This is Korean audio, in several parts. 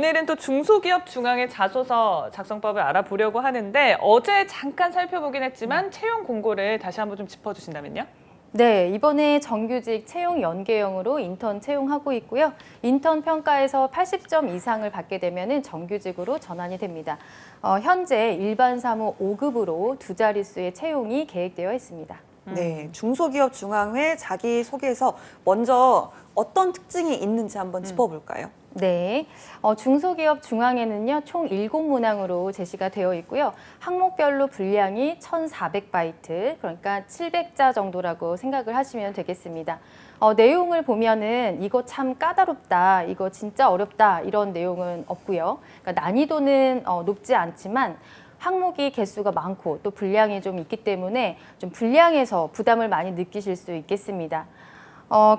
오늘은 또 중소기업 중앙의 자소서 작성법을 알아보려고 하는데 어제 잠깐 살펴보긴 했지만 채용 공고를 다시 한번 좀 짚어주신다면요? 네, 이번에 정규직 채용 연계형으로 인턴 채용하고 있고요. 인턴 평가에서 80점 이상을 받게 되면 정규직으로 전환이 됩니다. 현재 일반 사무 5급으로 두 자릿수의 채용이 계획되어 있습니다. 네, 중소기업 중앙회 자기소개서 먼저 어떤 특징이 있는지 한번 짚어볼까요? 네, 중소기업 중앙에는요, 총 7문항으로 제시가 되어 있고요. 항목별로 분량이 1,400바이트, 그러니까 700자 정도라고 생각을 하시면 되겠습니다. 내용을 보면은 이거 참 까다롭다, 이거 진짜 어렵다, 이런 내용은 없고요. 그러니까 난이도는 높지 않지만 항목이 개수가 많고 또 분량이 좀 있기 때문에 좀 분량에서 부담을 많이 느끼실 수 있겠습니다.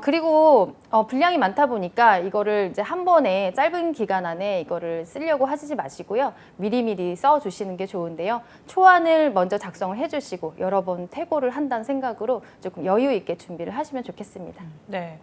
그리고 분량이 많다 보니까 이거를 이제 한 번에 짧은 기간 안에 이거를 쓰려고 하시지 마시고요. 미리미리 써주시는 게 좋은데요. 초안을 먼저 작성을 해주시고 여러 번 퇴고를 한다는 생각으로 조금 여유 있게 준비를 하시면 좋겠습니다. 네.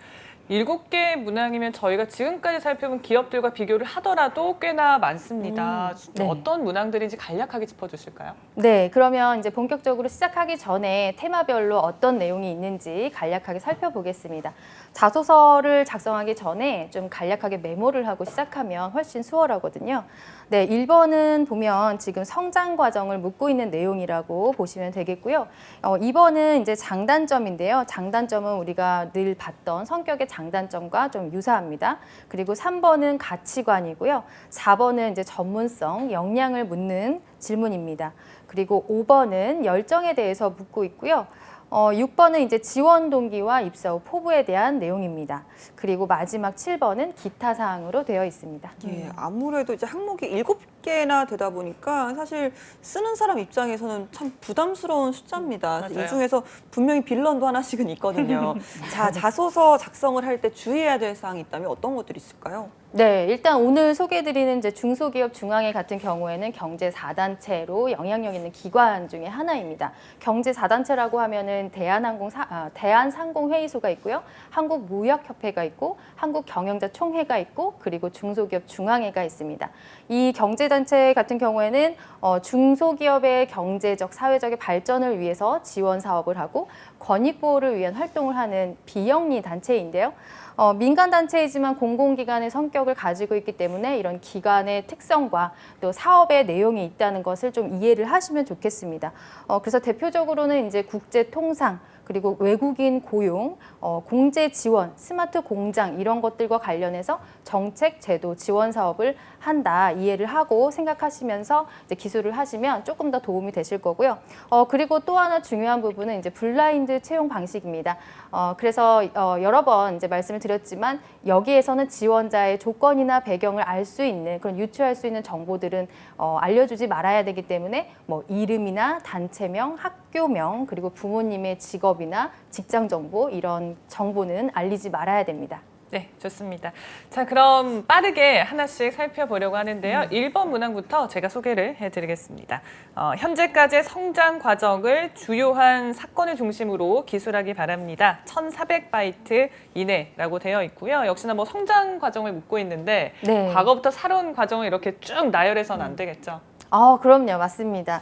7개 문항이면 저희가 지금까지 살펴본 기업들과 비교를 하더라도 꽤나 많습니다. 네. 어떤 문항들인지 간략하게 짚어주실까요? 네, 그러면 이제 본격적으로 시작하기 전에 테마별로 어떤 내용이 있는지 간략하게 살펴보겠습니다. 자소서를 작성하기 전에 좀 간략하게 메모를 하고 시작하면 훨씬 수월하거든요. 네, 1번은 보면 지금 성장 과정을 묻고 있는 내용이라고 보시면 되겠고요. 2번은 이제 장단점인데요. 장단점은 우리가 늘 봤던 성격의 장단점과 좀 유사합니다. 그리고 3번은 가치관이고요. 4번은 이제 전문성, 역량을 묻는 질문입니다. 그리고 5번은 열정에 대해서 묻고 있고요. 6번은 이제 지원 동기와 입사 후 포부에 대한 내용입니다. 그리고 마지막 7번은 기타 사항으로 되어 있습니다. 예, 아무래도 이제 항목이 7개나 되다 보니까 사실 쓰는 사람 입장에서는 참 부담스러운 숫자입니다. 맞아요. 이 중에서 분명히 빌런도 하나씩은 있거든요. 자, 자소서 작성을 할 때 주의해야 될 사항이 있다면 어떤 것들이 있을까요? 네, 일단 오늘 소개해드리는 이제 중소기업 중앙회 같은 경우에는 경제 4단체로 영향력 있는 기관 중에 하나입니다. 경제 4단체라고 하면은 대한상공회의소가 있고요, 한국무역협회가 있고, 한국경영자총회가 있고, 그리고 중소기업 중앙회가 있습니다. 이 경제단체 같은 경우에는 중소기업의 경제적, 사회적인 발전을 위해서 지원 사업을 하고 권익보호를 위한 활동을 하는 비영리 단체인데요. 민간단체이지만 공공기관의 성격을 가지고 있기 때문에 이런 기관의 특성과 또 사업의 내용이 있다는 것을 좀 이해를 하시면 좋겠습니다. 그래서 대표적으로는 이제 국제통상, 그리고 외국인 고용, 공제 지원, 스마트 공장 이런 것들과 관련해서 정책, 제도, 지원 사업을 한다 이해를 하고 생각하시면서 이제 기술을 하시면 조금 더 도움이 되실 거고요. 그리고 또 하나 중요한 부분은 이제 블라인드 채용 방식입니다. 그래서 여러 번 이제 말씀을 드렸지만 여기에서는 지원자의 조건이나 배경을 알 수 있는 그런 유추할 수 있는 정보들은 알려주지 말아야 되기 때문에 뭐 이름이나 단체명, 학교명, 그리고 부모님의 직업이나 직장 정보 이런 정보는 알리지 말아야 됩니다. 네, 좋습니다. 자, 그럼 빠르게 하나씩 살펴보려고 하는데요. 1번 문항부터 제가 소개를 해드리겠습니다. 현재까지의 성장 과정을 주요한 사건을 중심으로 기술하기 바랍니다. 1,400바이트 이내라고 되어 있고요. 역시나 뭐 성장 과정을 묻고 있는데 네. 과거부터 살아온 과정을 이렇게 쭉 나열해서는 안 되겠죠. 그럼요. 맞습니다.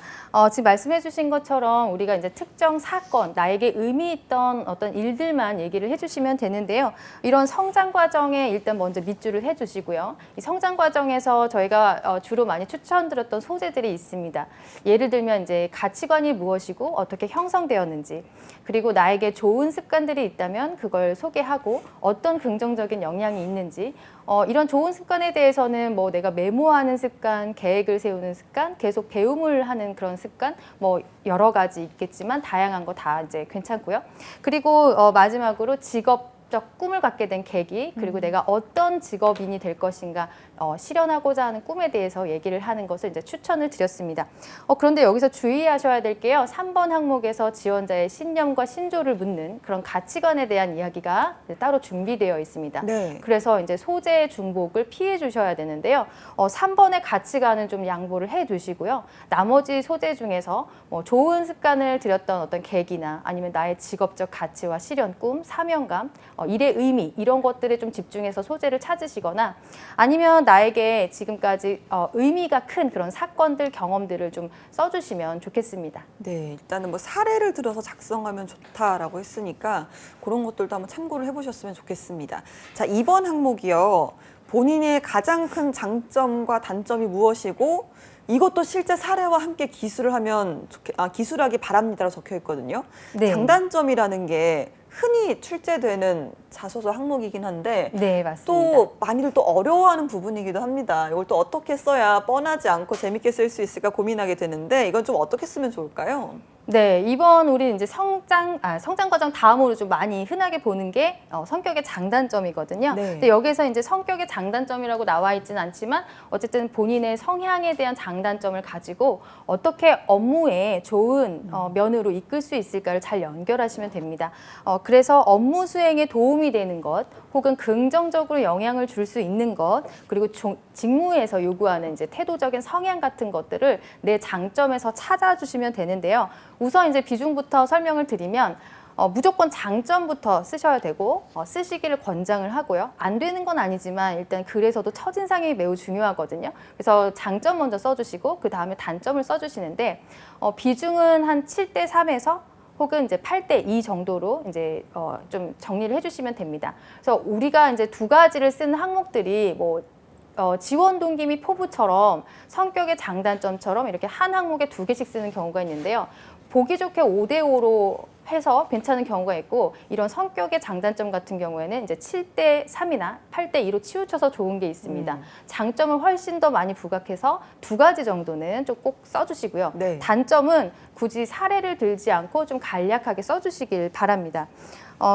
지금 말씀해 주신 것처럼 우리가 이제 특정 사건, 나에게 의미 있던 어떤 일들만 얘기를 해주시면 되는데요. 이런 성장 과정에 일단 먼저 밑줄을 해주시고요. 이 성장 과정에서 저희가 주로 많이 추천드렸던 소재들이 있습니다. 예를 들면 이제 가치관이 무엇이고 어떻게 형성되었는지, 그리고 나에게 좋은 습관들이 있다면 그걸 소개하고 어떤 긍정적인 영향이 있는지, 이런 좋은 습관에 대해서는 뭐 내가 메모하는 습관, 계획을 세우는 습관, 계속 배움을 하는 그런 습관, 뭐 여러 가지 있겠지만 다양한 거 다 이제 괜찮고요. 그리고 마지막으로 직업적 꿈을 갖게 된 계기, 그리고 내가 어떤 직업인이 될 것인가 실현하고자 하는 꿈에 대해서 얘기를 하는 것을 이제 추천을 드렸습니다. 그런데 여기서 주의하셔야 될 게요. 3번 항목에서 지원자의 신념과 신조를 묻는 그런 가치관에 대한 이야기가 따로 준비되어 있습니다. 네. 그래서 이제 소재 중복을 피해 주셔야 되는데요. 3번의 가치관은 좀 양보를 해 두시고요. 나머지 소재 중에서 뭐 좋은 습관을 들였던 어떤 계기나 아니면 나의 직업적 가치와 실현, 꿈, 사명감, 일의 의미 이런 것들에 좀 집중해서 소재를 찾으시거나 아니면 나에게 지금까지 의미가 큰 그런 사건들 경험들을 좀 써주시면 좋겠습니다. 네, 일단은 뭐 사례를 들어서 작성하면 좋다라고 했으니까 그런 것들도 한번 참고를 해보셨으면 좋겠습니다. 자, 이번 항목이요. 본인의 가장 큰 장점과 단점이 무엇이고 이것도 실제 사례와 함께 기술을 하면 기술하기 바랍니다라고 적혀 있거든요. 네. 장단점이라는 게 흔히 출제되는 자소서 항목이긴 한데 네, 맞습니다. 또 많이들 또 어려워하는 부분이기도 합니다. 이걸 또 어떻게 써야 뻔하지 않고 재밌게 쓸 수 있을까 고민하게 되는데 이건 좀 어떻게 쓰면 좋을까요? 네, 이번 우리 이제 성장 과정 다음으로 좀 많이 흔하게 보는 게 성격의 장단점이거든요. 네. 근데 여기서 이제 성격의 장단점이라고 나와 있지는 않지만 어쨌든 본인의 성향에 대한 장단점을 가지고 어떻게 업무에 좋은 면으로 이끌 수 있을까를 잘 연결하시면 됩니다. 그래서 업무 수행에 도움이 되는 것, 혹은 긍정적으로 영향을 줄 수 있는 것, 그리고 직무에서 요구하는 이제 태도적인 성향 같은 것들을 내 장점에서 찾아주시면 되는데요. 우선 이제 비중부터 설명을 드리면 무조건 장점부터 쓰셔야 되고 쓰시기를 권장을 하고요. 안 되는 건 아니지만 일단 글에서도 첫인상이 매우 중요하거든요. 그래서 장점 먼저 써주시고 그 다음에 단점을 써주시는데 비중은 한 7대 3에서 혹은 이제 8대 2 정도로 이제 좀 정리를 해주시면 됩니다. 그래서 우리가 이제 두 가지를 쓰는 항목들이 뭐 지원 동기 및 포부처럼 성격의 장단점처럼 이렇게 한 항목에 2개씩 쓰는 경우가 있는데요. 보기 좋게 5대 5로 해서 괜찮은 경우가 있고 이런 성격의 장단점 같은 경우에는 이제 7대 3이나 8대 2로 치우쳐서 좋은 게 있습니다. 장점을 훨씬 더 많이 부각해서 2가지 정도는 좀 꼭 써주시고요. 네. 단점은 굳이 사례를 들지 않고 좀 간략하게 써주시길 바랍니다.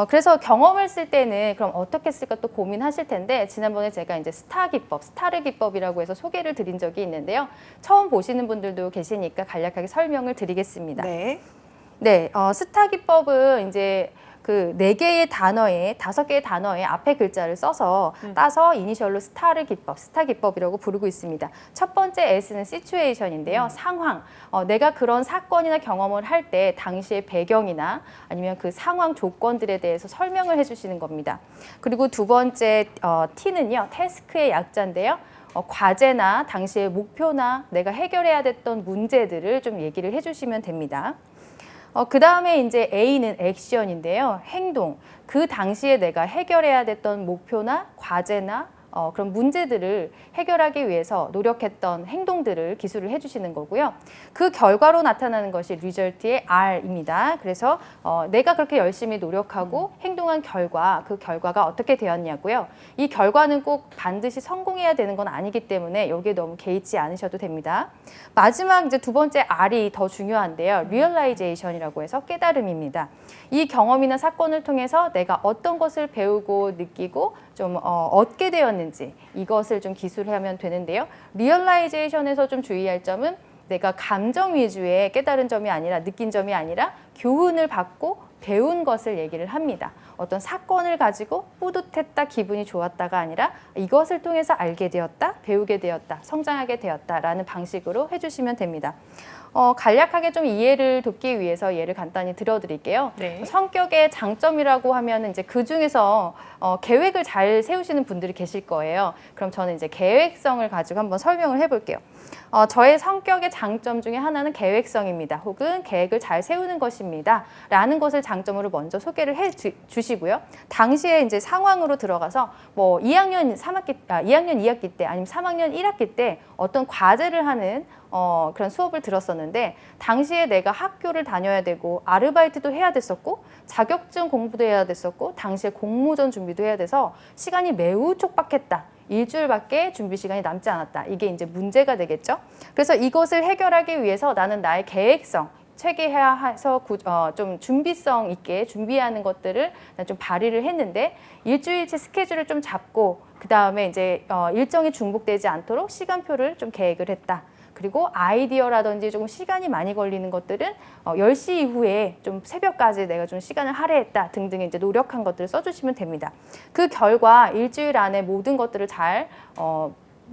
그래서 경험을 쓸 때는 그럼 어떻게 쓸까 또 고민하실 텐데 지난번에 제가 이제 스타 기법, 스타르 기법이라고 해서 소개를 드린 적이 있는데요. 처음 보시는 분들도 계시니까 간략하게 설명을 드리겠습니다. 네. 네, 스타 기법은 이제 그 4개의 단어에 5개의 단어에 앞에 글자를 써서 따서 이니셜로 스타르 기법, 스타 기법이라고 부르고 있습니다. 첫 번째 S는 시츄에이션인데요. 상황, 내가 그런 사건이나 경험을 할 때 당시의 배경이나 아니면 그 상황 조건들에 대해서 설명을 해주시는 겁니다. 그리고 두 번째 T는요, 태스크의 약자인데요. 과제나 당시의 목표나 내가 해결해야 됐던 문제들을 좀 얘기를 해주시면 됩니다. 그 다음에 이제 A는 액션인데요. 행동. 그 당시에 내가 해결해야 됐던 목표나 과제나 그런 문제들을 해결하기 위해서 노력했던 행동들을 기술을 해주시는 거고요. 그 결과로 나타나는 것이 리절트의 R입니다. 그래서 내가 그렇게 열심히 노력하고 행동한 결과, 그 결과가 어떻게 되었냐고요. 이 결과는 꼭 반드시 성공해야 되는 건 아니기 때문에 여기에 너무 개의치 않으셔도 됩니다. 마지막 이제 두 번째 R이 더 중요한데요. Realization이라고 해서 깨달음입니다. 이 경험이나 사건을 통해서 내가 어떤 것을 배우고 느끼고 좀 얻게 되었는지 이것을 좀 기술하면 되는데요. 리얼라이제이션에서 좀 주의할 점은 내가 감정 위주의 깨달은 점이 아니라 느낀 점이 아니라 교훈을 받고 배운 것을 얘기를 합니다. 어떤 사건을 가지고 뿌듯했다, 기분이 좋았다가 아니라 이것을 통해서 알게 되었다, 배우게 되었다, 성장하게 되었다라는 방식으로 해주시면 됩니다. 간략하게 좀 이해를 돕기 위해서 예를 간단히 들어드릴게요. 네. 성격의 장점이라고 하면 이제 그 중에서 계획을 잘 세우시는 분들이 계실 거예요. 그럼 저는 이제 계획성을 가지고 한번 설명을 해볼게요. 저의 성격의 장점 중에 하나는 계획성입니다. 혹은 계획을 잘 세우는 것입니다. 라는 것을 장점으로 먼저 소개를 해 주시고요. 당시에 이제 상황으로 들어가서 뭐 2학년 2학기 때 아니면 3학년 1학기 때 어떤 과제를 하는 그런 수업을 들었었는데 당시에 내가 학교를 다녀야 되고 아르바이트도 해야 됐었고 자격증 공부도 해야 됐었고 당시에 공모전 준비도 해야 돼서 시간이 매우 촉박했다. 일주일밖에 준비 시간이 남지 않았다. 이게 이제 문제가 되겠죠. 그래서 이것을 해결하기 위해서 나는 나의 계획성, 체계해서 좀 준비성 있게 준비하는 것들을 좀 발휘를 했는데 일주일치 스케줄을 좀 잡고 그 다음에 이제 일정이 중복되지 않도록 시간표를 좀 계획을 했다. 그리고 아이디어라든지 조금 시간이 많이 걸리는 것들은 10시 이후에 좀 새벽까지 내가 좀 시간을 할애했다 등등 이제 노력한 것들을 써주시면 됩니다. 그 결과 일주일 안에 모든 것들을 잘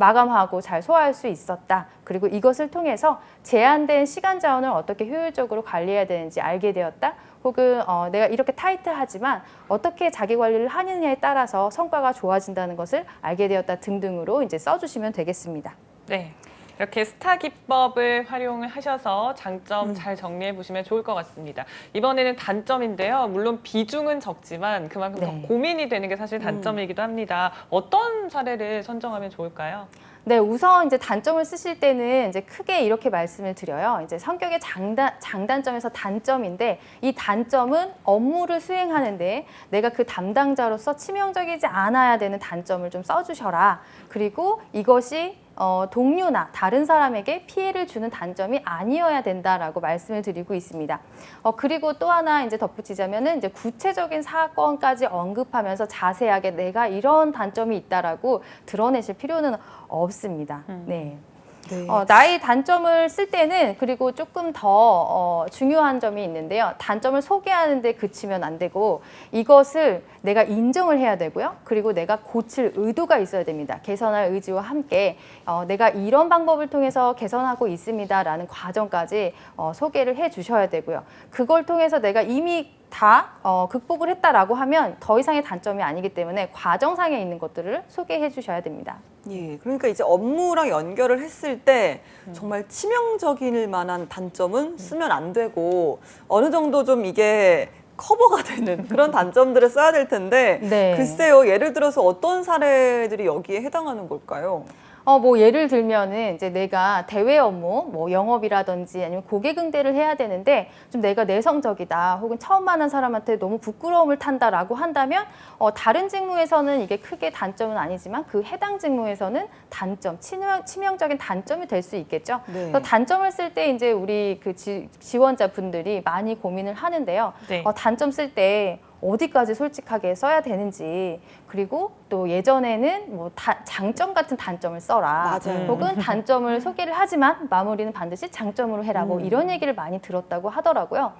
마감하고 잘 소화할 수 있었다. 그리고 이것을 통해서 제한된 시간 자원을 어떻게 효율적으로 관리해야 되는지 알게 되었다. 혹은 내가 이렇게 타이트하지만 어떻게 자기 관리를 하느냐에 따라서 성과가 좋아진다는 것을 알게 되었다 등등으로 이제 써주시면 되겠습니다. 네. 이렇게 스타 기법을 활용을 하셔서 장점 잘 정리해 보시면 좋을 것 같습니다. 이번에는 단점인데요. 물론 비중은 적지만 그만큼 네. 더 고민이 되는 게 사실 단점이기도 합니다. 어떤 사례를 선정하면 좋을까요? 네, 우선 이제 단점을 쓰실 때는 이제 크게 이렇게 말씀을 드려요. 이제 성격의 장단점에서 단점인데 이 단점은 업무를 수행하는데 내가 그 담당자로서 치명적이지 않아야 되는 단점을 좀 써주셔라. 그리고 이것이 동료나 다른 사람에게 피해를 주는 단점이 아니어야 된다라고 말씀을 드리고 있습니다. 그리고 또 하나 이제 덧붙이자면은 이제 구체적인 사건까지 언급하면서 자세하게 내가 이런 단점이 있다라고 드러내실 필요는 없습니다. 네. 네. 나의 단점을 쓸 때는 그리고 조금 더 중요한 점이 있는데요. 단점을 소개하는데 그치면 안 되고 이것을 내가 인정을 해야 되고요. 그리고 내가 고칠 의도가 있어야 됩니다. 개선할 의지와 함께 내가 이런 방법을 통해서 개선하고 있습니다라는 과정까지 소개를 해 주셔야 되고요. 그걸 통해서 내가 이미 다 극복을 했다라고 하면 더 이상의 단점이 아니기 때문에 과정상에 있는 것들을 소개해 주셔야 됩니다. 예, 그러니까 이제 업무랑 연결을 했을 때 정말 치명적일 만한 단점은 쓰면 안 되고 어느 정도 좀 이게 커버가 되는 그런 단점들을 써야 될 텐데 네. 글쎄요, 예를 들어서 어떤 사례들이 여기에 해당하는 걸까요? 뭐 예를 들면은 이제 내가 대외 업무, 뭐 영업이라든지 아니면 고객 응대를 해야 되는데 좀 내가 내성적이다 혹은 처음 만난 사람한테 너무 부끄러움을 탄다라고 한다면 다른 직무에서는 이게 크게 단점은 아니지만 그 해당 직무에서는 단점, 치명적인 단점이 될 수 있겠죠. 네. 그래서 단점을 쓸 때 이제 우리 그 지원자분들이 많이 고민을 하는데요. 네. 단점 쓸 때 어디까지 솔직하게 써야 되는지 그리고 또 예전에는 뭐 장점 같은 단점을 써라 맞아요. 혹은 단점을 소개를 하지만 마무리는 반드시 장점으로 해라 뭐 이런 얘기를 많이 들었다고 하더라고요.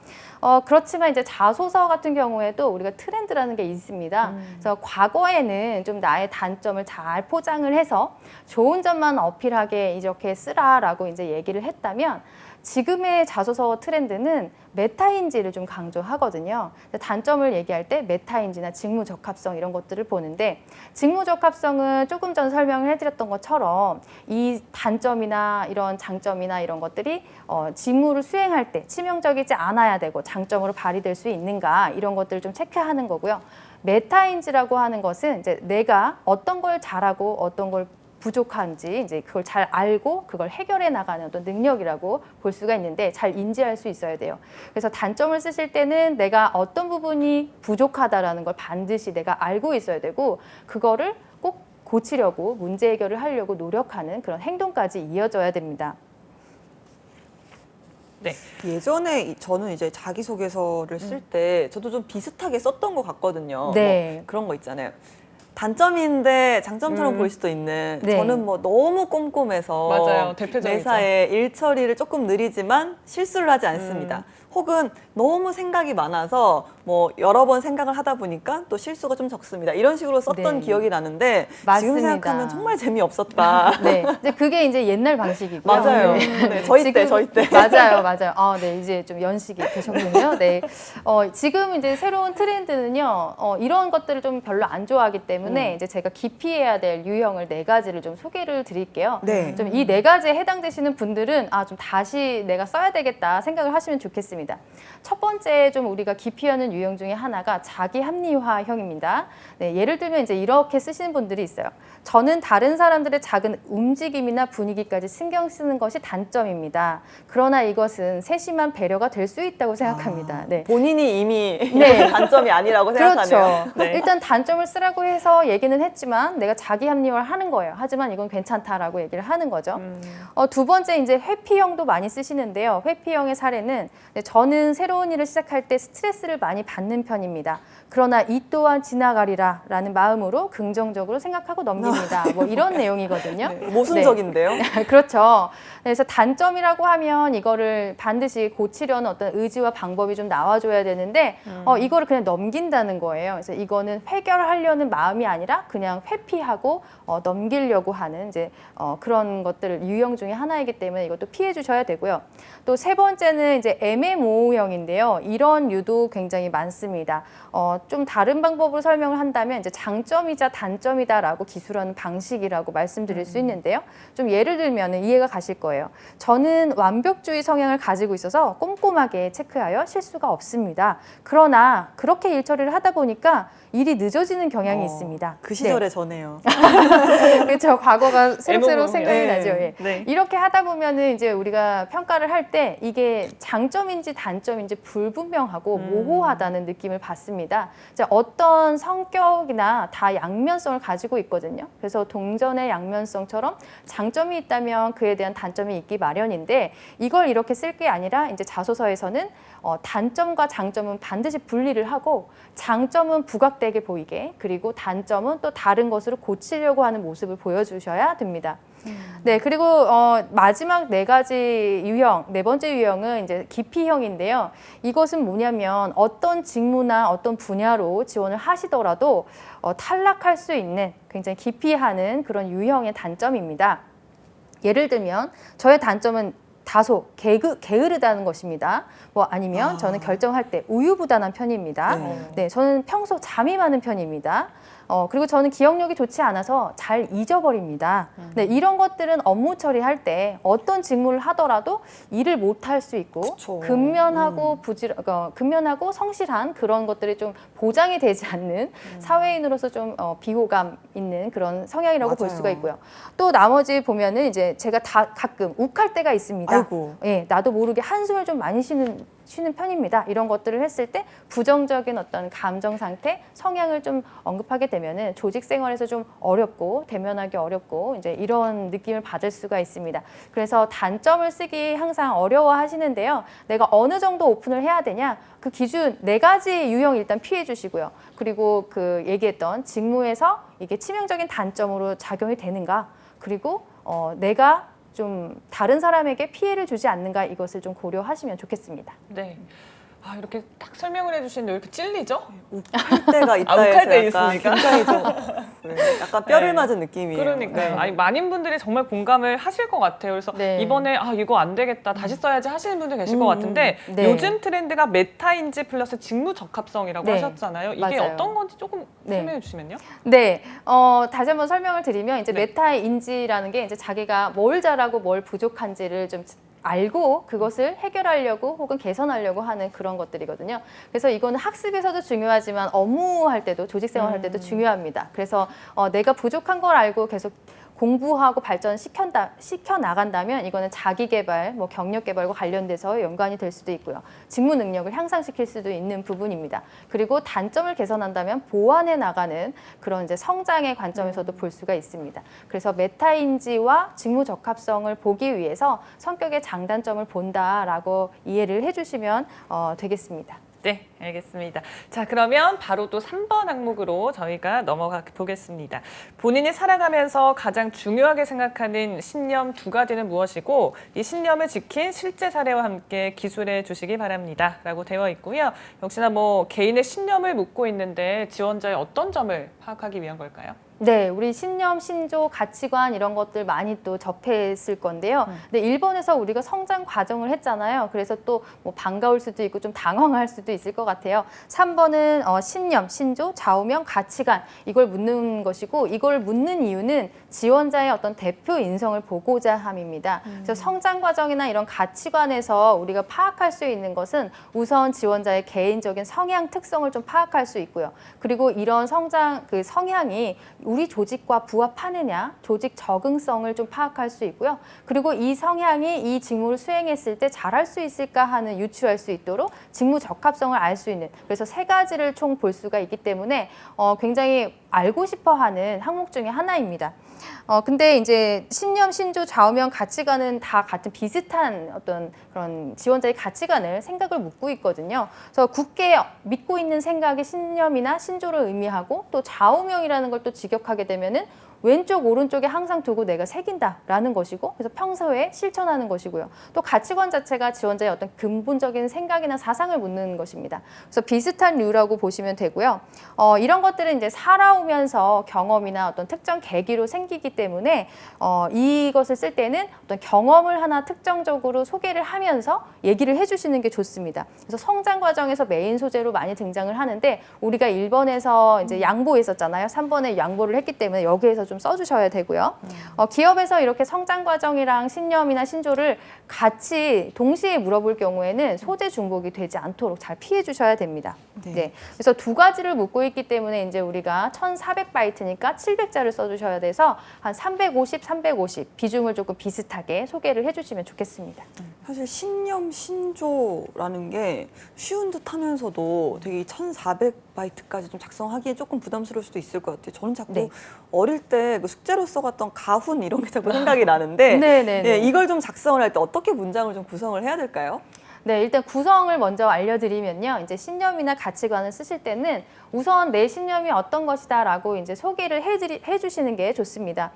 그렇지만 이제 자소서 같은 경우에도 우리가 트렌드라는 게 있습니다. 그래서 과거에는 좀 나의 단점을 잘 포장을 해서 좋은 점만 어필하게 이렇게 쓰라라고 이제 얘기를 했다면 지금의 자소서 트렌드는 메타인지를 좀 강조하거든요. 단점을 얘기할 때 메타인지나 직무 적합성 이런 것들을 보는데 직무 적합성은 조금 전 설명을 해드렸던 것처럼 이 단점이나 이런 장점이나 이런 것들이 직무를 수행할 때 치명적이지 않아야 되고 장점으로 발휘될 수 있는가 이런 것들을 좀 체크하는 거고요. 메타인지라고 하는 것은 이제 내가 어떤 걸 잘하고 어떤 걸 부족한지 이제 그걸 잘 알고 그걸 해결해 나가는 어떤 능력이라고 볼 수가 있는데 잘 인지할 수 있어야 돼요. 그래서 단점을 쓰실 때는 내가 어떤 부분이 부족하다라는 걸 반드시 내가 알고 있어야 되고 그거를 꼭 고치려고 문제 해결을 하려고 노력하는 그런 행동까지 이어져야 됩니다. 네. 예전에 저는 이제 자기소개서를 쓸 때 저도 좀 비슷하게 썼던 것 같거든요. 네. 뭐 그런 거 있잖아요. 단점인데 장점처럼 보일 수도 있는 네. 저는 뭐 너무 꼼꼼해서 맞아요. 대표적이죠. 매사에 일 처리를 조금 느리지만 실수를 하지 않습니다. 혹은 너무 생각이 많아서 뭐 여러 번 생각을 하다 보니까 또 실수가 좀 적습니다. 이런 식으로 썼던 네. 기억이 나는데 지금 맞습니다. 생각하면 정말 재미없었다. 네, 이제 그게 이제 옛날 방식이고요. 맞아요. 네. 네, 저희 때. 맞아요. 네, 이제 좀 연식이 되셨군요. 네, 지금 이제 새로운 트렌드는요, 이런 것들을 좀 별로 안 좋아하기 때문에 이제 제가 기피해야 될 유형을 4가지를 좀 소개를 드릴게요. 네. 좀 이 4가지에 해당되시는 분들은 좀 다시 내가 써야 되겠다 생각을 하시면 좋겠습니다. 첫 번째 좀 우리가 기피하는 유형 중에 하나가 자기 합리화형입니다. 네, 예를 들면 이제 이렇게 쓰시는 분들이 있어요. 저는 다른 사람들의 작은 움직임이나 분위기까지 신경 쓰는 것이 단점입니다. 그러나 이것은 세심한 배려가 될 수 있다고 생각합니다. 네. 본인이 이미 네. 단점이 아니라고 생각하네요. 그렇죠. 네. 일단 단점을 쓰라고 해서 얘기는 했지만 내가 자기 합리화를 하는 거예요. 하지만 이건 괜찮다라고 얘기를 하는 거죠. 두 번째 이제 회피형도 많이 쓰시는데요. 회피형의 사례는 저는 새로운 일을 시작할 때 스트레스를 많이 받는 편입니다. 그러나 이 또한 지나가리라 라는 마음으로 긍정적으로 생각하고 넘깁니다. 뭐 이런 내용이거든요. 네, 모순적인데요. 네. 그렇죠. 그래서 단점이라고 하면 이거를 반드시 고치려는 어떤 의지와 방법이 좀 나와줘야 되는데 이거를 그냥 넘긴다는 거예요. 그래서 이거는 해결하려는 마음이 아니라 그냥 회피하고 넘기려고 하는 이제 그런 것들 유형 중에 하나이기 때문에 이것도 피해 주셔야 되고요. 또 세 번째는 이제 MMO형인데요. 이런 유도 굉장히 많습니다. 좀 다른 방법으로 설명을 한다면 이제 장점이자 단점이다라고 기술하는 방식이라고 말씀드릴 수 있는데요. 좀 예를 들면 이해가 가실 거예요. 저는 완벽주의 성향을 가지고 있어서 꼼꼼하게 체크하여 실수가 없습니다. 그러나 그렇게 일 처리를 하다 보니까 일이 늦어지는 경향이 있습니다. 그 시절에 저네요. 그렇죠. 과거가 새록새록 애먹어. 생각이 네. 나죠. 예. 네. 이렇게 하다 보면은 이제 우리가 평가를 할 때 이게 장점인지 단점인지 불분명하고 모호하다는 느낌을 받습니다. 이제 어떤 성격이나 다 양면성을 가지고 있거든요. 그래서 동전의 양면성처럼 장점이 있다면 그에 대한 단점이 있기 마련인데 이걸 이렇게 쓸 게 아니라 이제 자소서에서는 단점과 장점은 반드시 분리를 하고 장점은 부각되게 보이게 그리고 단점은 또 다른 것으로 고치려고 하는 모습을 보여주셔야 됩니다. 네, 그리고 마지막 네 가지 유형, 네 번째 유형은 이제 기피형인데요. 이것은 뭐냐면 어떤 직무나 어떤 분야로 지원을 하시더라도 탈락할 수 있는 굉장히 기피하는 그런 유형의 단점입니다. 예를 들면 저의 단점은 다소 게으르다는 것입니다. 뭐 아니면 저는 결정할 때 우유부단한 편입니다. 네, 저는 평소 잠이 많은 편입니다. 그리고 저는 기억력이 좋지 않아서 잘 잊어버립니다. 네, 이런 것들은 업무 처리할 때 어떤 직무를 하더라도 일을 못할 수 있고 그쵸. 근면하고 성실한 그런 것들이 좀 보장이 되지 않는 사회인으로서 좀 비호감 있는 그런 성향이라고 볼 맞아요. 수가 있고요. 또 나머지 보면은 이제 제가 가끔 욱할 때가 있습니다. 아이고. 예, 나도 모르게 한숨을 좀 많이 쉬는 편입니다. 이런 것들을 했을 때 부정적인 어떤 감정 상태, 성향을 좀 언급하게 되면은 조직 생활에서 좀 어렵고 대면하기 어렵고 이제 이런 느낌을 받을 수가 있습니다. 그래서 단점을 쓰기 항상 어려워하시는데요. 내가 어느 정도 오픈을 해야 되냐? 그 기준 네 가지 유형 일단 피해 주시고요. 그리고 그 얘기했던 직무에서 이게 치명적인 단점으로 작용이 되는가? 그리고 내가 좀 다른 사람에게 피해를 주지 않는가 이것을 좀 고려하시면 좋겠습니다. 네. 아, 이렇게 딱 설명을 해주시는데 왜 이렇게 찔리죠? 욱할 때가 있다 욱할 해서 때 약간 있으니까. 굉장히 좀 약간 뼈를 네. 맞은 느낌이에요. 그러니까요. 네. 아니, 많은 분들이 정말 공감을 하실 것 같아요. 그래서 네. 이번에 이거 안 되겠다, 다시 써야지 하시는 분들 계실 것 같은데 네. 요즘 트렌드가 메타인지 플러스 직무 적합성이라고 네. 하셨잖아요. 이게 맞아요. 어떤 건지 조금 네. 설명해 주시면요. 네, 다시 한번 설명을 드리면 이제 네. 메타의 인지라는 게 이제 자기가 뭘 잘하고 뭘 부족한지를 좀 알고 그것을 해결하려고 혹은 개선하려고 하는 그런 것들이거든요. 그래서 이거는 학습에서도 중요하지만 업무할 때도 조직생활 할 때도 중요합니다. 그래서 내가 부족한 걸 알고 계속 공부하고 시켜 나간다면 이거는 자기 개발, 뭐 경력 개발과 관련돼서 연관이 될 수도 있고요. 직무 능력을 향상시킬 수도 있는 부분입니다. 그리고 단점을 개선한다면 보완해 나가는 그런 이제 성장의 관점에서도 볼 수가 있습니다. 그래서 메타인지와 직무 적합성을 보기 위해서 성격의 장단점을 본다라고 이해를 해주시면 되겠습니다. 네, 알겠습니다. 자, 그러면 바로 또 3번 항목으로 저희가 넘어가 보겠습니다. 본인이 살아가면서 가장 중요하게 생각하는 신념 두 가지는 무엇이고 이 신념을 지킨 실제 사례와 함께 기술해 주시기 바랍니다. 라고 되어 있고요. 역시나 뭐 개인의 신념을 묻고 있는데 지원자의 어떤 점을 파악하기 위한 걸까요? 네, 우리 신념, 신조, 가치관 이런 것들 많이 또 접했을 건데요. 근데 일본에서 우리가 성장 과정을 했잖아요. 그래서 또 뭐 반가울 수도 있고 좀 당황할 수도 있을 것 같아요. 3번은 신념, 신조, 좌우명, 가치관 이걸 묻는 것이고 이걸 묻는 이유는 지원자의 어떤 대표 인성을 보고자 함입니다. 그래서 성장 과정이나 이런 가치관에서 우리가 파악할 수 있는 것은 우선 지원자의 개인적인 성향 특성을 좀 파악할 수 있고요. 그리고 이런 그 성향이 우리 조직과 부합하느냐, 조직 적응성을 좀 파악할 수 있고요. 그리고 이 성향이 이 직무를 수행했을 때 잘할 수 있을까 하는 유추할 수 있도록 직무 적합성을 알 수 있는 그래서 세 가지를 총 볼 수가 있기 때문에 굉장히 알고 싶어하는 항목 중에 하나입니다. 근데 이제 신념, 신조, 좌우명, 가치관은 다 같은 비슷한 어떤 그런 지원자의 가치관을 생각을 묻고 있거든요. 그래서 굳게 믿고 있는 생각이 신념이나 신조를 의미하고 또 좌우명이라는 걸 또 직역하게 되면은 왼쪽 오른쪽에 항상 두고 내가 새긴다라는 것이고 그래서 평소에 실천하는 것이고요. 또 가치관 자체가 지원자의 어떤 근본적인 생각이나 사상을 묻는 것입니다. 그래서 비슷한 류라고 보시면 되고요. 이런 것들은 이제 살아오면서 경험이나 어떤 특정 계기로 생기기 때문에 이것을 쓸 때는 어떤 경험을 하나 특정적으로 소개를 하면서 얘기를 해주시는 게 좋습니다. 그래서 성장 과정에서 메인 소재로 많이 등장을 하는데 우리가 1번에서 이제 양보했었잖아요. 3번에 양보를 했기 때문에 여기에서 좀 써주셔야 되고요. 기업에서 이렇게 성장 과정이랑 신념이나 신조를 같이 동시에 물어볼 경우에는 소재 중복이 되지 않도록 잘 피해 주셔야 됩니다. 네. 그래서 두 가지를 묻고 있기 때문에 이제 우리가 1400바이트니까 700자를 써주셔야 돼서 한 350, 350 비중을 조금 비슷하게 소개를 해주시면 좋겠습니다. 사실 신념, 신조라는 게 쉬운 듯 하면서도 되게 1400바이트까지 좀 작성하기에 조금 부담스러울 수도 있을 것 같아요. 저는 자꾸 네. 어릴 때 그 숙제로 써갔던 가훈 이런 게 자꾸 생각이 나는데 네네네. 예, 이걸 좀 작성을 할 때 어떻게 문장을 좀 구성을 해야 될까요? 네, 일단 구성을 먼저 알려드리면요. 이제 신념이나 가치관을 쓰실 때는 우선 내 신념이 어떤 것이다라고 이제 소개를 해주시는 게 좋습니다.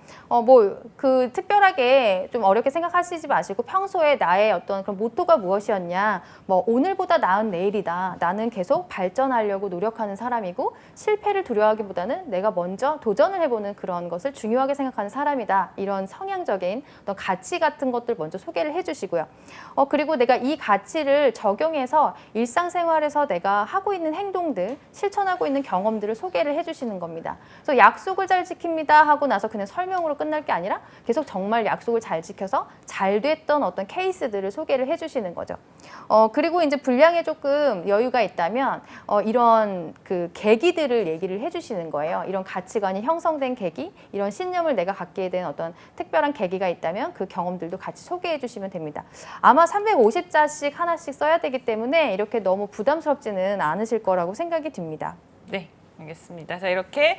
특별하게 좀 어렵게 생각하시지 마시고 평소에 나의 어떤 그런 모토가 무엇이었냐. 오늘보다 나은 내일이다. 나는 계속 발전하려고 노력하는 사람이고 실패를 두려워하기보다는 내가 먼저 도전을 해보는 그런 것을 중요하게 생각하는 사람이다. 이런 성향적인 어떤 가치 같은 것들 먼저 소개를 해주시고요. 그리고 내가 이 가치를 적용해서 일상생활에서 내가 하고 있는 행동들, 실천하고 있는 경험들을 소개를 해주시는 겁니다. 그래서 약속을 잘 지킵니다 하고 나서 그냥 설명으로 끝날 게 아니라 계속 정말 약속을 잘 지켜서 잘 됐던 어떤 케이스들을 소개를 해주시는 거죠. 그리고 이제 분량에 조금 여유가 있다면 이런 그 계기들을 얘기를 해주시는 거예요. 이런 가치관이 형성된 계기, 이런 신념을 내가 갖게 된 어떤 특별한 계기가 있다면 그 경험들도 같이 소개해 주시면 됩니다. 아마 350자씩 하나씩 써야 되기 때문에 이렇게 너무 부담스럽지는 않으실 거라고 생각이 듭니다. 네. 알겠습니다. 자, 이렇게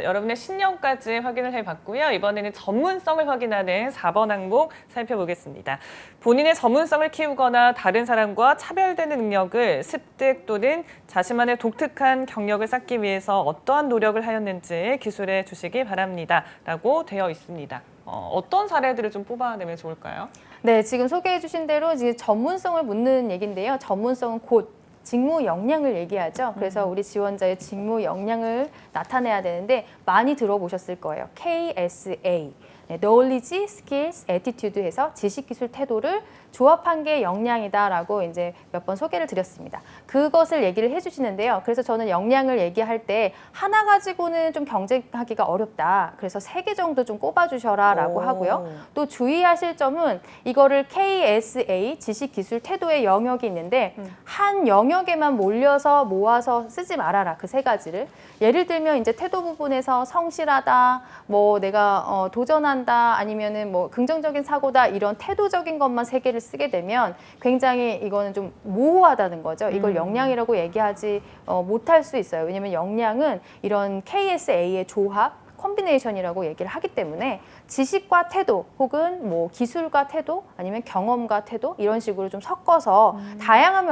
여러분의 신념까지 확인을 해봤고요. 이번에는 전문성을 확인하는 4번 항목 살펴보겠습니다. 본인의 전문성을 키우거나 다른 사람과 차별되는 능력을 습득 또는 자신만의 독특한 경력을 쌓기 위해서 어떠한 노력을 하였는지 기술해 주시기 바랍니다. 라고 되어 있습니다. 어떤 사례들을 좀 뽑아내면 좋을까요? 네, 지금 소개해 주신 대로 지금 전문성을 묻는 얘기인데요. 전문성은 곧 직무 역량을 얘기하죠. 그래서 우리 지원자의 직무 역량을 나타내야 되는데 많이 들어보셨을 거예요. KSA. 네, knowledge, skills, attitude 해서 지식, 기술, 태도를 조합한 게 역량이다라고 이제 몇 번 소개를 드렸습니다. 그것을 얘기를 해주시는데요. 그래서 저는 역량을 얘기할 때 하나 가지고는 좀 경쟁하기가 어렵다. 그래서 3개 정도 좀 꼽아주셔라라고 하고요. 또 주의하실 점은 이거를 KSA, 지식, 기술, 태도의 영역이 있는데 한 영역에만 몰려서 모아서 쓰지 말아라. 그 3가지를. 예를 들면 이제 태도 부분에서 성실하다, 내가 도전한다, 아니면은 긍정적인 사고다 이런 태도적인 것만 3개를 쓰게 되면 굉장히 이거는 좀 모호하다는 거죠. 이걸 역량이라고 얘기하지 못할 수 있어요. 왜냐하면 역량은 이런 KSA의 조합, 콤비네이션이라고 얘기를 하기 때문에 지식과 태도 혹은 기술과 태도 아니면 경험과 태도 이런 식으로 좀 섞어서 다양한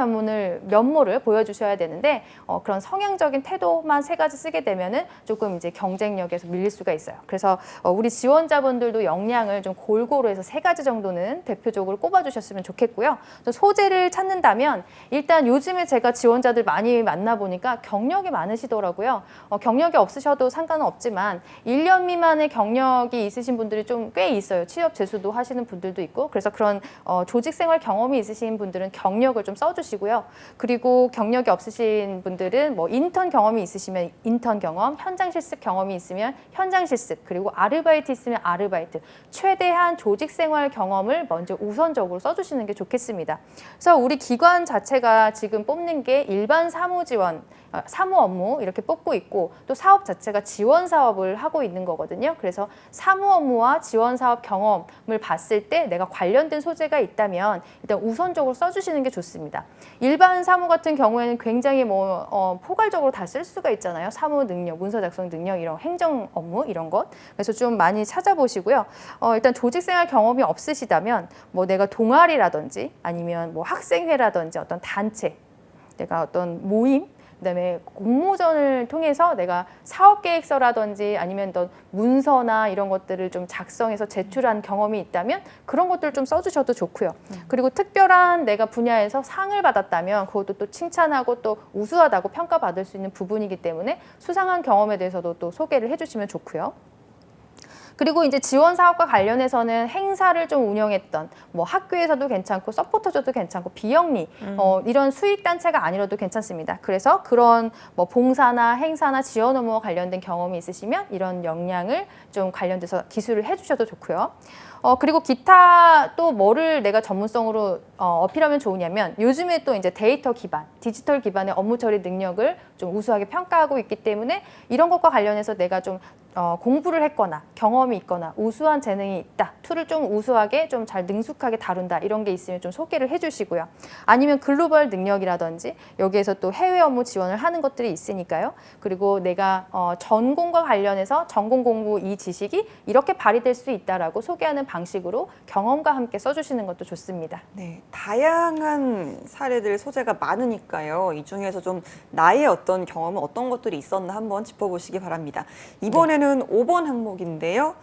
면모를 보여주셔야 되는데 그런 성향적인 태도만 3가지 쓰게 되면은 조금 이제 경쟁력에서 밀릴 수가 있어요. 그래서 우리 지원자분들도 역량을 좀 골고루 해서 3가지 정도는 대표적으로 꼽아주셨으면 좋겠고요. 또 소재를 찾는다면 일단 요즘에 제가 지원자들 많이 만나보니까 경력이 많으시더라고요. 경력이 없으셔도 상관은 없지만 1년 미만의 경력이 있으신 분들이 좀 꽤 있어요. 취업 재수도 하시는 분들도 있고 그래서 그런 조직 생활 경험이 있으신 분들은 경력을 좀 써주시고요. 그리고 경력이 없으신 분들은 인턴 경험이 있으시면 인턴 경험, 현장 실습 경험이 있으면 현장 실습, 그리고 아르바이트 있으면 아르바이트, 최대한 조직 생활 경험을 먼저 우선적으로 써주시는 게 좋겠습니다. 그래서 우리 기관 자체가 지금 뽑는 게 일반 사무 지원, 사무 업무 이렇게 뽑고 있고 또 사업 자체가 지원 사업을 하고 있는 거거든요. 그래서 사무 업무와 지원 사업 경험을 봤을 때 내가 관련된 소재가 있다면 일단 우선적으로 써주시는 게 좋습니다. 일반 사무 같은 경우에는 굉장히 포괄적으로 다 쓸 수가 있잖아요. 사무 능력, 문서 작성 능력, 이런 행정 업무 이런 것. 그래서 좀 많이 찾아보시고요. 일단 조직생활 경험이 없으시다면 내가 동아리라든지 아니면 학생회라든지 어떤 단체, 내가 어떤 모임 그다음에 공모전을 통해서 내가 사업계획서라든지 아니면 또 문서나 이런 것들을 좀 작성해서 제출한 경험이 있다면 그런 것들을 좀 써주셔도 좋고요. 그리고 특별한 내가 분야에서 상을 받았다면 그것도 또 칭찬하고 또 우수하다고 평가받을 수 있는 부분이기 때문에 수상한 경험에 대해서도 또 소개를 해주시면 좋고요. 그리고 이제 지원 사업과 관련해서는 행사를 좀 운영했던 뭐 학교에서도 괜찮고 서포터줘도 괜찮고 비영리 이런 수익 단체가 아니라도 괜찮습니다. 그래서 그런 뭐 봉사나 행사나 지원 업무와 관련된 경험이 있으시면 이런 역량을 좀 관련돼서 기술을 해주셔도 좋고요. 그리고 기타 또 뭐를 내가 전문성으로 어필하면 좋으냐면 요즘에 또 이제 데이터 기반, 디지털 기반의 업무 처리 능력을 좀 우수하게 평가하고 있기 때문에 이런 것과 관련해서 내가 좀 공부를 했거나 경험이 있거나 우수한 재능이 있다. 툴을 좀 우수하게 좀 잘 능숙하게 다룬다. 이런 게 있으면 좀 소개를 해주시고요. 아니면 글로벌 능력이라든지 여기에서 또 해외 업무 지원을 하는 것들이 있으니까요. 그리고 내가 전공과 관련해서 전공 공부 이 지식이 이렇게 발휘될 수 있다라고 소개하는 방식으로 경험과 함께 써주시는 것도 좋습니다. 네, 다양한 사례들 소재가 많으니까요. 이 중에서 좀 나의 어떤 경험은 어떤 것들이 있었나 한번 짚어보시기 바랍니다. 이번에는 5번 항목인데요.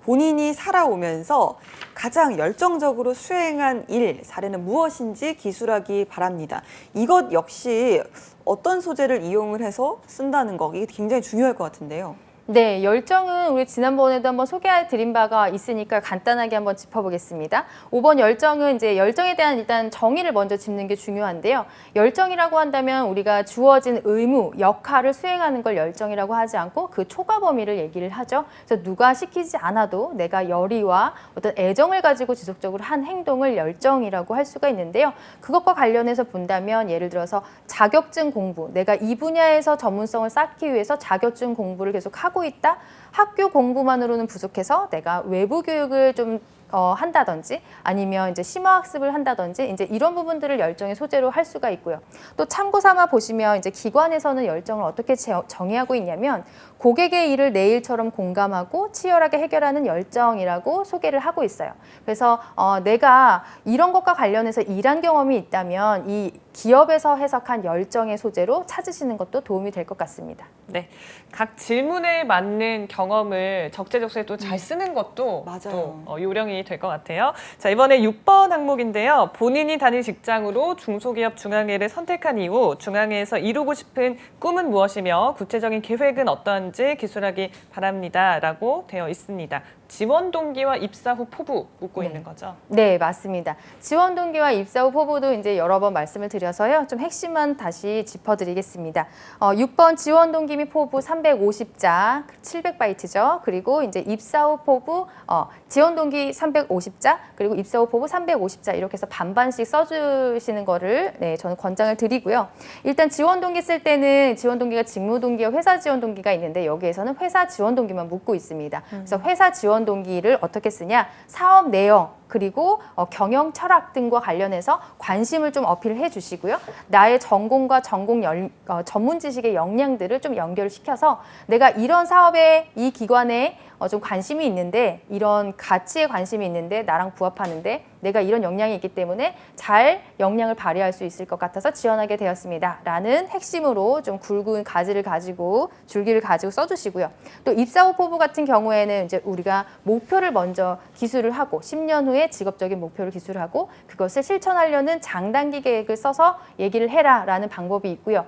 본인이 살아오면서 가장 열정적으로 수행한 일, 사례는 무엇인지 기술하기 바랍니다. 이것 역시 어떤 소재를 이용을 해서 쓴다는 거, 이게 굉장히 중요할 것 같은데요. 네, 열정은 우리 지난번에도 한번 소개해 드린 바가 있으니까 간단하게 한번 짚어보겠습니다. 5번 열정은 이제 열정에 대한 일단 정의를 먼저 짚는 게 중요한데요. 열정이라고 한다면 우리가 주어진 의무, 역할을 수행하는 걸 열정이라고 하지 않고 그 초과 범위를 얘기를 하죠. 그래서 누가 시키지 않아도 내가 열의와 어떤 애정을 가지고 지속적으로 한 행동을 열정이라고 할 수가 있는데요. 그것과 관련해서 본다면 예를 들어서 자격증 공부, 내가 이 분야에서 전문성을 쌓기 위해서 자격증 공부를 계속 하고 있다. 학교 공부만으로는 부족해서 내가 외부 교육을 좀 한다든지 아니면 이제 심화학습을 한다든지 이제 이런 부분들을 열정의 소재로 할 수가 있고요. 또 참고 삼아 보시면 이제 기관에서는 열정을 어떻게 정의하고 있냐면 고객의 일을 내 일처럼 공감하고 치열하게 해결하는 열정이라고 소개를 하고 있어요. 그래서 내가 이런 것과 관련해서 일한 경험이 있다면 이 기업에서 해석한 열정의 소재로 찾으시는 것도 도움이 될 것 같습니다. 네, 각 질문에 맞는 경험을 적재적소에 또 잘 쓰는 것도 맞아요. 또 요령이 될 것 같아요. 자, 이번에 6번 항목인데요. 본인이 다닐 직장으로 중소기업 중앙회를 선택한 이후 중앙회에서 이루고 싶은 꿈은 무엇이며 구체적인 계획은 어떠한지 기술하기 바랍니다라고 되어 있습니다. 지원 동기와 입사 후 포부 묻고 네. 있는 거죠? 네, 맞습니다. 지원 동기와 입사 후 포부도 이제 여러 번 말씀을 드려서요. 좀 핵심만 다시 짚어드리겠습니다. 6번 지원 동기 및 포부 350자, 700바이트죠. 그리고 이제 입사 후 포부 지원 동기 350자, 그리고 입사 후 포부 350자 이렇게 해서 반반씩 써주시는 거를 저는 권장을 드리고요. 일단 지원 동기 쓸 때는 지원 동기가 직무 동기와 회사 지원 동기가 있는데 여기에서는 회사 지원 동기만 묻고 있습니다. 그래서 회사 지원 동기를 어떻게 쓰냐? 사업 내용 그리고 경영 철학 등과 관련해서 관심을 좀 어필해 주시고요. 나의 전공과 전문 지식의 역량들을 좀 연결시켜서 내가 이런 사업에 이 기관에 좀 관심이 있는데 이런 가치에 관심이 있는데 나랑 부합하는데 내가 이런 역량이 있기 때문에 잘 역량을 발휘할 수 있을 것 같아서 지원하게 되었습니다. 라는 핵심으로 좀 굵은 줄기를 가지고 써주시고요. 또 입사 후 포부 같은 경우에는 이제 우리가 목표를 먼저 기술을 하고 10년 후에 직업적인 목표를 기술하고 그것을 실천하려는 장단기 계획을 써서 얘기를 해라라는 방법이 있고요.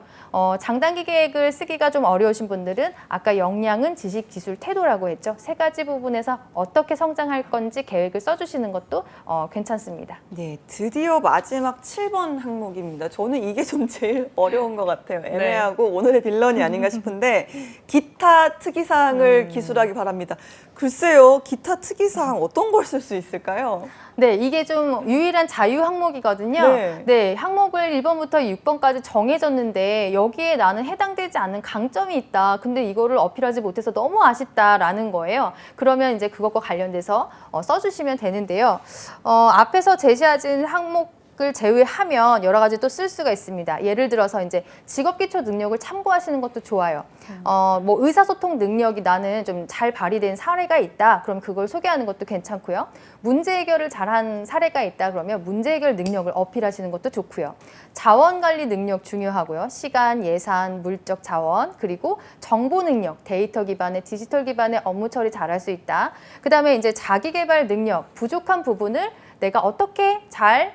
장단기 계획을 쓰기가 좀 어려우신 분들은 아까 역량은 지식, 기술, 태도라고 했죠. 세 가지 부분에서 어떻게 성장할 건지 계획을 써주시는 것도 괜찮습니다. 네, 드디어 마지막 7번 항목입니다. 저는 이게 좀 제일 어려운 것 같아요. 애매하고 오늘의 빌런이 아닌가 싶은데 기타 특이사항을 기술하기 바랍니다. 글쎄요, 기타 특이사항 어떤 걸 쓸 수 있을까요? 네, 이게 좀 유일한 자유 항목이거든요. 네, 항목을 1번부터 6번까지 정해졌는데 여기에 나는 해당되지 않는 강점이 있다. 근데 이거를 어필하지 못해서 너무 아쉽다라는 거예요. 그러면 이제 그것과 관련돼서 써주시면 되는데요. 앞에서 제시하신 항목 을 제외하면 여러 가지 또 쓸 수가 있습니다. 예를 들어서 이제 직업 기초 능력을 참고하시는 것도 좋아요. 뭐 의사소통 능력이 나는 좀 잘 발휘된 사례가 있다. 그럼 그걸 소개하는 것도 괜찮고요. 문제 해결을 잘한 사례가 있다. 그러면 문제 해결 능력을 어필하시는 것도 좋고요. 자원 관리 능력 중요하고요. 시간, 예산, 물적 자원, 그리고 정보 능력, 데이터 기반의 디지털 기반의 업무 처리 잘할 수 있다. 그다음에 이제 자기 개발 능력, 부족한 부분을 내가 어떻게 잘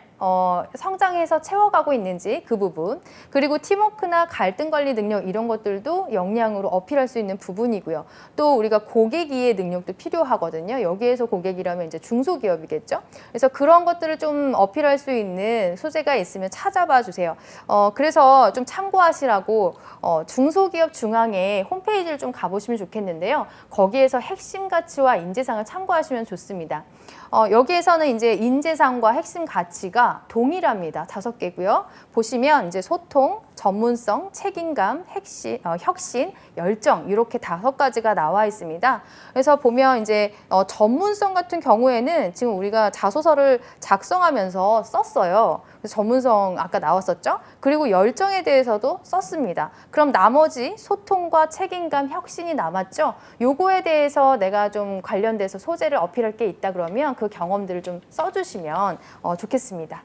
성장해서 채워가고 있는지 그 부분, 그리고 팀워크나 갈등 관리 능력 이런 것들도 역량으로 어필할 수 있는 부분이고요. 또 우리가 고객 이해 능력도 필요하거든요. 여기에서 고객이라면 이제 중소기업이겠죠. 그래서 그런 것들을 좀 어필할 수 있는 소재가 있으면 찾아봐 주세요. 그래서 좀 참고하시라고 중소기업 중앙회 홈페이지를 좀 가보시면 좋겠는데요. 거기에서 핵심 가치와 인재상을 참고하시면 좋습니다. 여기에서는 이제 인재상과 핵심 가치가 동일합니다. 5개고요. 보시면 이제 소통, 전문성, 책임감, 혁신, 열정 이렇게 5가지가 나와 있습니다. 그래서 보면 이제 전문성 같은 경우에는 지금 우리가 자소서를 작성하면서 썼어요. 그래서 전문성 아까 나왔었죠? 그리고 열정에 대해서도 썼습니다. 그럼 나머지 소통과 책임감, 혁신이 남았죠? 요거에 대해서 내가 좀 관련돼서 소재를 어필할 게 있다 그러면 그 경험들을 좀 써주시면 좋겠습니다.